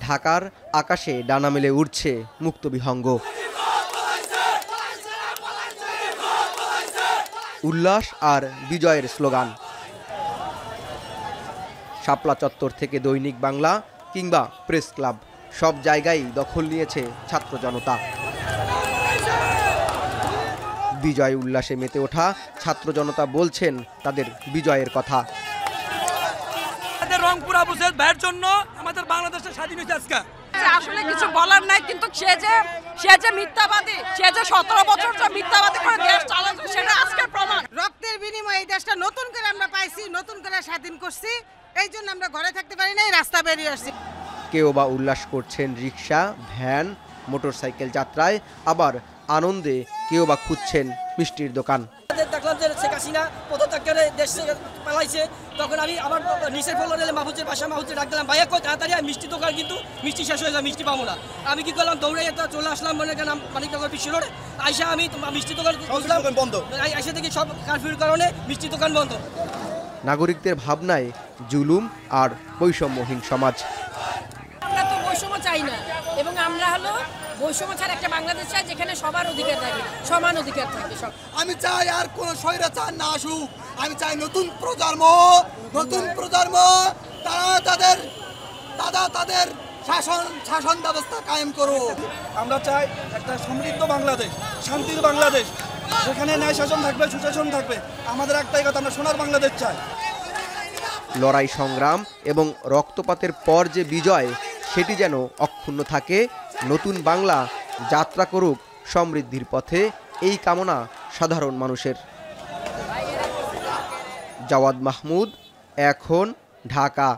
ঢাকার আকাশে ডানা মেলে উঠছে মুক্তবিহঙ্গ। উল্লাস আর বিজয়ের স্লোগান। শাপলা চত্বর থেকে দৈনিক বাংলা কিংবা প্রেস ক্লাব, সব জায়গায় দখল নিয়েছে ছাত্র জনতা। বিজয় উল্লাসে মেতে ওঠা ছাত্র জনতা বলছেন তাদের বিজয়ের কথা। রংপুর আবুসের ভাইয়ের জন্য আমাদের বাংলাদেশের স্বাধীন হয়েছে আজকে। আসলে কিছু বলার নাই, কিন্তু সে যে মিথ্যাবাদী, সে যে 17 বছর যে মিথ্যাবাদী করে দেশ চালাচ্ছে, সেটা আজকের প্রমাণ। রক্তের বিনিময়ে এই দেশটা নতুন করে আমরা পাইছি, নতুন করে স্বাধীন করছি। এই জন্য আমরা ঘরে থাকতে পারি না, রাস্তা বেরিয়ে আসছি। কেউ বা উল্লাস করছেন রিক্সা, ভ্যান, মোটরসাইকেল যাত্রায়, আবার আনন্দে কেউ বা খুঁজছেন মিষ্টির দোকান। দেখলাম যে শেখ হাসিনা পদত্যাগ করে দেশ থেকে পালাইছে, তখন আমি আবার নিচের ফ্লোরে মাহফুজের বাসা মাহফুজে ডাক দিলাম, ভাইয়া কই তাড়াতাড়ি মিষ্টি দোকান, কিন্তু মিষ্টি শেষ হয়ে যায়, মিষ্টি পাবো না। আমি কি করলাম, দৌড়ে চলে আসলাম মনে করেন মানিকনগর বিশ্ব রোডে। আইসা আমি মিষ্টি দোকান বন্ধ, আইসা থেকে সব কারফিউর কারণে মিষ্টি দোকান বন্ধ। নাগরিকদের ভাবনায় জুলুম আর বৈষম্যহীন সমাজ। আমরা তো বৈষম্য চাই না, এবং আমরা হলো বৈষম্য ছাড়া একটা বাংলাদেশ চাই যেখানে সবার অধিকার থাকে, সমান অধিকার থাকে। আমি চাই আর কোন স্বৈরাচার না আসুক। আমি চাই নতুন প্রজন্ম তাদের শাসন ব্যবস্থা কায়েম করুক। আমরা চাই একটা সমৃদ্ধ বাংলাদেশ, শান্তির বাংলাদেশ, সেখানে ন্যায় শাসন থাকবে, সুশাসন থাকবে। আমাদের একটাই কথা, আমরা সোনার বাংলাদেশ চাই। লড়াই, সংগ্রাম এবং রক্তপাতের পর যে বিজয়, সেটি যেন অক্ষুণ্ণ থাকে। নতুন বাংলা যাত্রা করুক সমৃদ্ধির পথে, এই কামনা সাধারণ মানুষের। জাওয়াদ মাহমুদ, এখন, ঢাকা।